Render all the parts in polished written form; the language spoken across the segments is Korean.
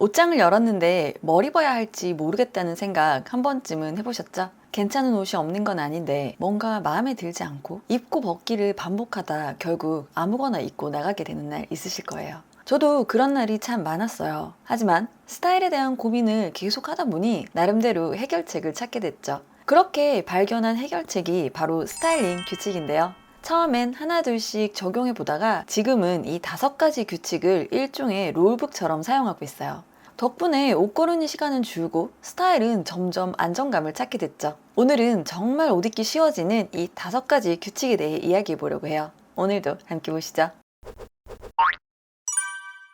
옷장을 열었는데 뭘 입어야 할지 모르겠다는 생각 한 번쯤은 해보셨죠? 괜찮은 옷이 없는 건 아닌데 뭔가 마음에 들지 않고 입고 벗기를 반복하다 결국 아무거나 입고 나가게 되는 날 있으실 거예요. 저도 그런 날이 참 많았어요. 하지만 스타일에 대한 고민을 계속 하다 보니 나름대로 해결책을 찾게 됐죠. 그렇게 발견한 해결책이 바로 스타일링 규칙인데요. 처음엔 하나둘씩 적용해 보다가 지금은 이 5가지 규칙을 일종의 롤북처럼 사용하고 있어요. 덕분에 옷 고르는 시간은 줄고 스타일은 점점 안정감을 찾게 됐죠. 오늘은 정말 옷 입기 쉬워지는 이 5가지 규칙에 대해 이야기해 보려고 해요. 오늘도 함께 보시죠.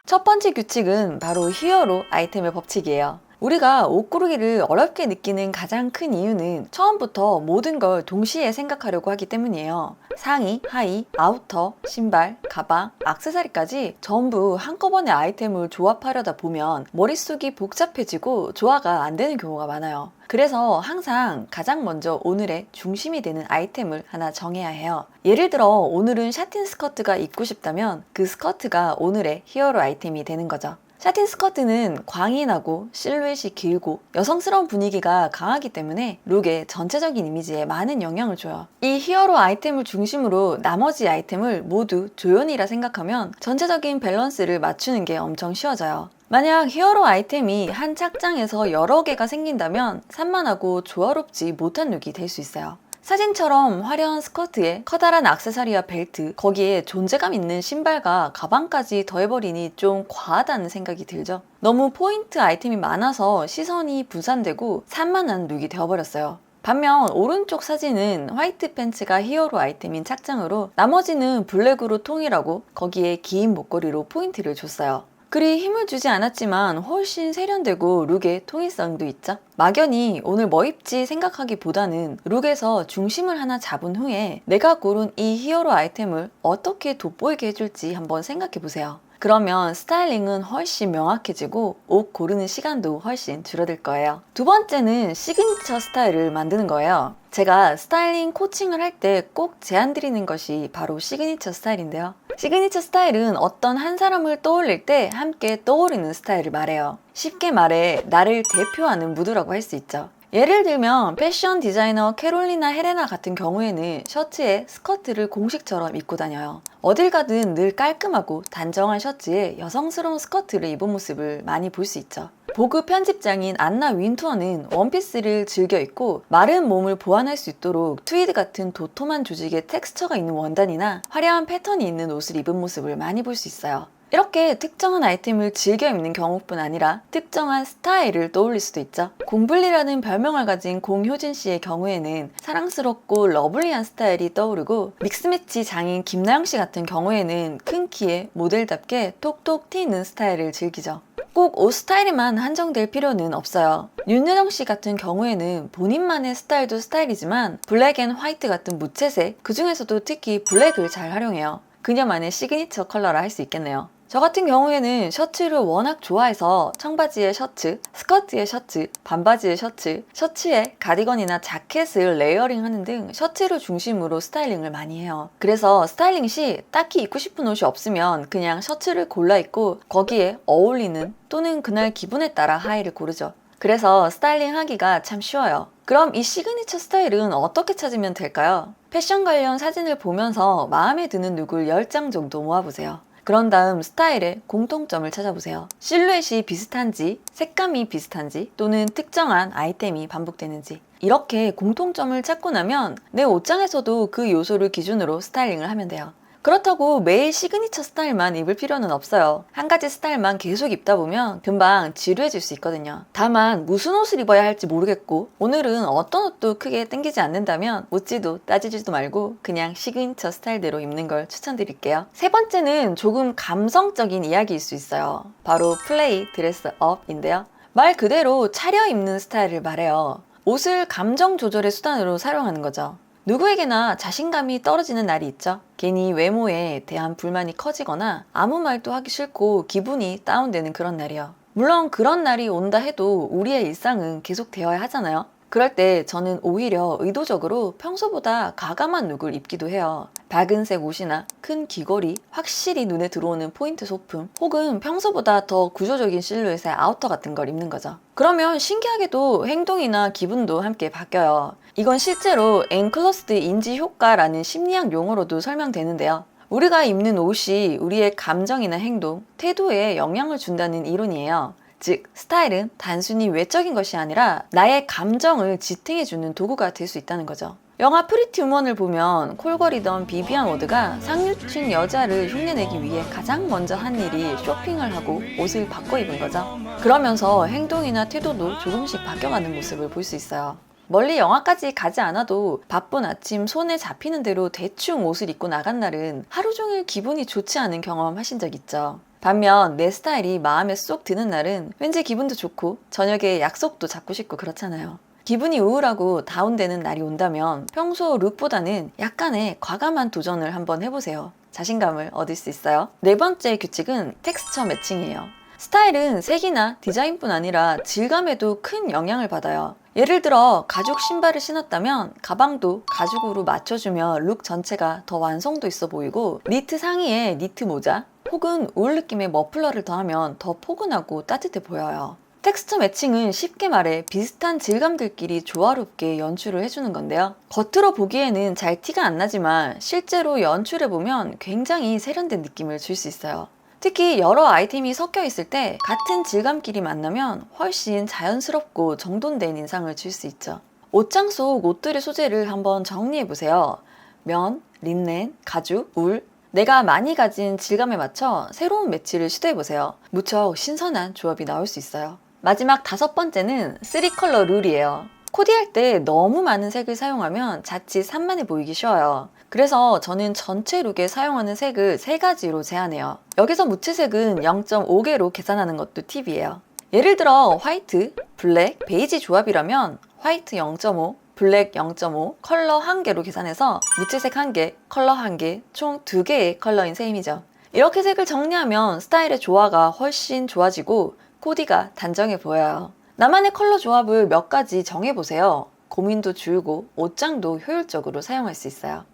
첫 번째 규칙은 바로 히어로 아이템의 법칙이에요. 우리가 옷 고르기를 어렵게 느끼는 가장 큰 이유는 처음부터 모든 걸 동시에 생각하려고 하기 때문이에요. 상의, 하의, 아우터, 신발, 가방, 액세서리까지 전부 한꺼번에 아이템을 조합하려다 보면 머릿속이 복잡해지고 조화가 안 되는 경우가 많아요. 그래서 항상 가장 먼저 오늘의 중심이 되는 아이템을 하나 정해야 해요. 예를 들어 오늘은 샤틴 스커트가 입고 싶다면 그 스커트가 오늘의 히어로 아이템이 되는 거죠. 샤틴 스커트는 광이 나고 실루엣이 길고 여성스러운 분위기가 강하기 때문에 룩의 전체적인 이미지에 많은 영향을 줘요. 이 히어로 아이템을 중심으로 나머지 아이템을 모두 조연이라 생각하면 전체적인 밸런스를 맞추는 게 엄청 쉬워져요. 만약 히어로 아이템이 한 착장에서 여러 개가 생긴다면 산만하고 조화롭지 못한 룩이 될 수 있어요. 사진처럼 화려한 스커트에 커다란 액세서리와 벨트, 거기에 존재감 있는 신발과 가방까지 더해버리니 좀 과하다는 생각이 들죠. 너무 포인트 아이템이 많아서 시선이 분산되고 산만한 룩이 되어버렸어요. 반면 오른쪽 사진은 화이트 팬츠가 히어로 아이템인 착장으로 나머지는 블랙으로 통일하고 거기에 긴 목걸이로 포인트를 줬어요. 그리 힘을 주지 않았지만 훨씬 세련되고 룩의 통일성도 있죠. 막연히 오늘 뭐 입지 생각하기보다는 룩에서 중심을 하나 잡은 후에 내가 고른 이 히어로 아이템을 어떻게 돋보이게 해줄지 한번 생각해 보세요. 그러면 스타일링은 훨씬 명확해지고 옷 고르는 시간도 훨씬 줄어들 거예요. 두 번째는 시그니처 스타일을 만드는 거예요. 제가 스타일링 코칭을 할 때 꼭 제안드리는 것이 바로 시그니처 스타일인데요. 시그니처 스타일은 어떤 한 사람을 떠올릴 때 함께 떠오르는 스타일을 말해요. 쉽게 말해 나를 대표하는 무드라고 할 수 있죠. 예를 들면 패션 디자이너 캐롤리나 헤레나 같은 경우에는 셔츠에 스커트를 공식처럼 입고 다녀요. 어딜 가든 늘 깔끔하고 단정한 셔츠에 여성스러운 스커트를 입은 모습을 많이 볼 수 있죠. 보그 편집장인 안나 윈투어는 원피스를 즐겨 입고 마른 몸을 보완할 수 있도록 트위드 같은 도톰한 조직의 텍스처가 있는 원단이나 화려한 패턴이 있는 옷을 입은 모습을 많이 볼 수 있어요. 이렇게 특정한 아이템을 즐겨 입는 경우뿐 아니라 특정한 스타일을 떠올릴 수도 있죠. 공블리라는 별명을 가진 공효진 씨의 경우에는 사랑스럽고 러블리한 스타일이 떠오르고 믹스매치 장인 김나영 씨 같은 경우에는 큰 키에 모델답게 톡톡 튀는 스타일을 즐기죠. 꼭 옷 스타일에만 한정될 필요는 없어요. 윤여정 씨 같은 경우에는 본인만의 스타일도 스타일이지만 블랙 앤 화이트 같은 무채색, 그 중에서도 특히 블랙을 잘 활용해요. 그녀만의 시그니처 컬러라 할 수 있겠네요. 저 같은 경우에는 셔츠를 워낙 좋아해서 청바지에 셔츠, 스커트에 셔츠, 반바지에 셔츠, 셔츠에 가디건이나 자켓을 레이어링 하는 등 셔츠를 중심으로 스타일링을 많이 해요. 그래서 스타일링 시 딱히 입고 싶은 옷이 없으면 그냥 셔츠를 골라 입고 거기에 어울리는 또는 그날 기분에 따라 하의를 고르죠. 그래서 스타일링 하기가 참 쉬워요. 그럼 이 시그니처 스타일은 어떻게 찾으면 될까요? 패션 관련 사진을 보면서 마음에 드는 룩을 10장 정도 모아보세요. 그런 다음 스타일의 공통점을 찾아보세요. 실루엣이 비슷한지, 색감이 비슷한지, 또는 특정한 아이템이 반복되는지. 이렇게 공통점을 찾고 나면 내 옷장에서도 그 요소를 기준으로 스타일링을 하면 돼요. 그렇다고 매일 시그니처 스타일만 입을 필요는 없어요. 한 가지 스타일만 계속 입다 보면 금방 지루해질 수 있거든요. 다만 무슨 옷을 입어야 할지 모르겠고 오늘은 어떤 옷도 크게 땡기지 않는다면 묻지도 따지지도 말고 그냥 시그니처 스타일대로 입는 걸 추천드릴게요. 세 번째는 조금 감성적인 이야기일 수 있어요. 바로 플레이 드레스 업인데요. 말 그대로 차려입는 스타일을 말해요. 옷을 감정 조절의 수단으로 사용하는 거죠. 누구에게나 자신감이 떨어지는 날이 있죠. 괜히 외모에 대한 불만이 커지거나 아무 말도 하기 싫고 기분이 다운되는 그런 날이요. 물론 그런 날이 온다 해도 우리의 일상은 계속 되어야 하잖아요. 그럴 때 저는 오히려 의도적으로 평소보다 가감한 룩을 입기도 해요. 밝은색 옷이나 큰 귀걸이, 확실히 눈에 들어오는 포인트 소품, 혹은 평소보다 더 구조적인 실루엣의 아우터 같은 걸 입는 거죠. 그러면 신기하게도 행동이나 기분도 함께 바뀌어요. 이건 실제로 엔클러스트 인지 효과라는 심리학 용어로도 설명되는데요. 우리가 입는 옷이 우리의 감정이나 행동, 태도에 영향을 준다는 이론이에요. 즉, 스타일은 단순히 외적인 것이 아니라 나의 감정을 지탱해주는 도구가 될 수 있다는 거죠. 영화 프리티 우먼을 보면 콜거리던 비비안 워드가 상류층 여자를 흉내내기 위해 가장 먼저 한 일이 쇼핑을 하고 옷을 바꿔 입은 거죠. 그러면서 행동이나 태도도 조금씩 바뀌어가는 모습을 볼 수 있어요. 멀리 영화까지 가지 않아도 바쁜 아침 손에 잡히는 대로 대충 옷을 입고 나간 날은 하루 종일 기분이 좋지 않은 경험 하신 적 있죠. 반면 내 스타일이 마음에 쏙 드는 날은 왠지 기분도 좋고 저녁에 약속도 잡고 싶고 그렇잖아요. 기분이 우울하고 다운되는 날이 온다면 평소 룩보다는 약간의 과감한 도전을 한번 해보세요. 자신감을 얻을 수 있어요. 네 번째 규칙은 텍스처 매칭이에요. 스타일은 색이나 디자인뿐 아니라 질감에도 큰 영향을 받아요. 예를 들어 가죽 신발을 신었다면 가방도 가죽으로 맞춰주면 룩 전체가 더 완성도 있어 보이고, 니트 상의에 니트 모자 혹은 울 느낌의 머플러를 더하면 더 포근하고 따뜻해 보여요. 텍스처 매칭은 쉽게 말해 비슷한 질감들끼리 조화롭게 연출을 해주는 건데요. 겉으로 보기에는 잘 티가 안 나지만 실제로 연출해보면 굉장히 세련된 느낌을 줄 수 있어요. 특히 여러 아이템이 섞여 있을 때 같은 질감끼리 만나면 훨씬 자연스럽고 정돈된 인상을 줄 수 있죠. 옷장 속 옷들의 소재를 한번 정리해보세요. 면, 린넨, 가죽, 울, 내가 많이 가진 질감에 맞춰 새로운 매치를 시도해보세요. 무척 신선한 조합이 나올 수 있어요. 마지막 다섯 번째는 3컬러 룰이에요. 코디할 때 너무 많은 색을 사용하면 자칫 산만해 보이기 쉬워요. 그래서 저는 전체 룩에 사용하는 색을 3가지로 제한해요. 여기서 무채색은 0.5개로 계산하는 것도 팁이에요. 예를 들어 화이트, 블랙, 베이지 조합이라면 화이트 0.5, 블랙 0.5, 컬러 1개로 계산해서 무채색 1개, 컬러 1개, 총 2개의 컬러인 셈이죠. 이렇게 색을 정리하면 스타일의 조화가 훨씬 좋아지고 코디가 단정해 보여요. 나만의 컬러 조합을 몇 가지 정해보세요. 고민도 줄고 옷장도 효율적으로 사용할 수 있어요.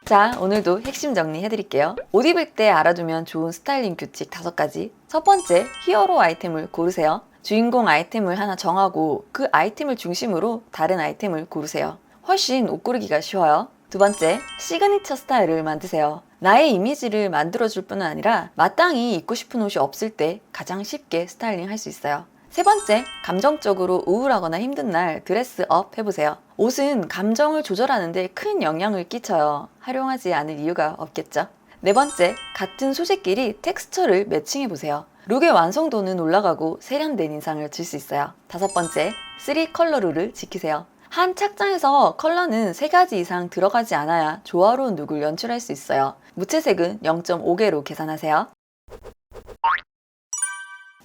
자, 오늘도 핵심 정리해드릴게요. 옷 입을 때 알아두면 좋은 스타일링 규칙 5가지. 첫 번째, 히어로 아이템을 고르세요. 주인공 아이템을 하나 정하고 그 아이템을 중심으로 다른 아이템을 고르세요. 훨씬 옷 고르기가 쉬워요. 두 번째, 시그니처 스타일을 만드세요. 나의 이미지를 만들어줄 뿐 아니라 마땅히 입고 싶은 옷이 없을 때 가장 쉽게 스타일링 할 수 있어요. 세 번째, 감정적으로 우울하거나 힘든 날 드레스업 해보세요. 옷은 감정을 조절하는데 큰 영향을 끼쳐요. 활용하지 않을 이유가 없겠죠. 네 번째, 같은 소재끼리 텍스처를 매칭해보세요. 룩의 완성도는 올라가고 세련된 인상을 줄 수 있어요. 다섯 번째, 3컬러 룰을 지키세요. 한 착장에서 컬러는 3가지 이상 들어가지 않아야 조화로운 룩을 연출할 수 있어요. 무채색은 0.5개로 계산하세요.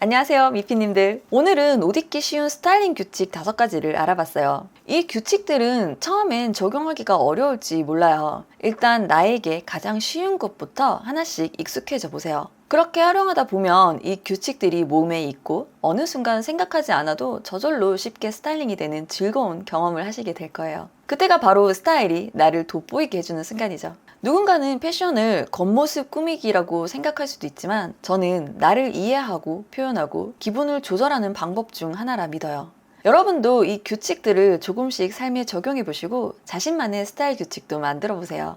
안녕하세요, 미피님들. 오늘은 옷 입기 쉬운 스타일링 규칙 5가지를 알아봤어요. 이 규칙들은 처음엔 적용하기가 어려울지 몰라요. 일단 나에게 가장 쉬운 것부터 하나씩 익숙해져 보세요. 그렇게 활용하다 보면 이 규칙들이 몸에 있고 어느 순간 생각하지 않아도 저절로 쉽게 스타일링이 되는 즐거운 경험을 하시게 될 거예요. 그때가 바로 스타일이 나를 돋보이게 해주는 순간이죠. 누군가는 패션을 겉모습 꾸미기라고 생각할 수도 있지만 저는 나를 이해하고 표현하고 기분을 조절하는 방법 중 하나라 믿어요. 여러분도 이 규칙들을 조금씩 삶에 적용해 보시고 자신만의 스타일 규칙도 만들어 보세요.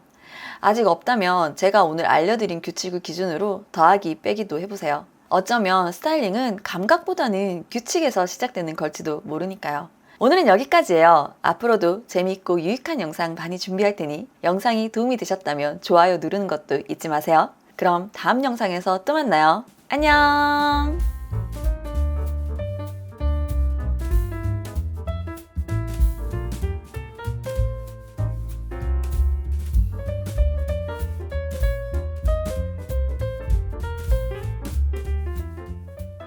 아직 없다면 제가 오늘 알려드린 규칙을 기준으로 더하기 빼기도 해보세요. 어쩌면 스타일링은 감각보다는 규칙에서 시작되는 걸지도 모르니까요. 오늘은 여기까지예요. 앞으로도 재미있고 유익한 영상 많이 준비할 테니 영상이 도움이 되셨다면 좋아요 누르는 것도 잊지 마세요. 그럼 다음 영상에서 또 만나요. 안녕!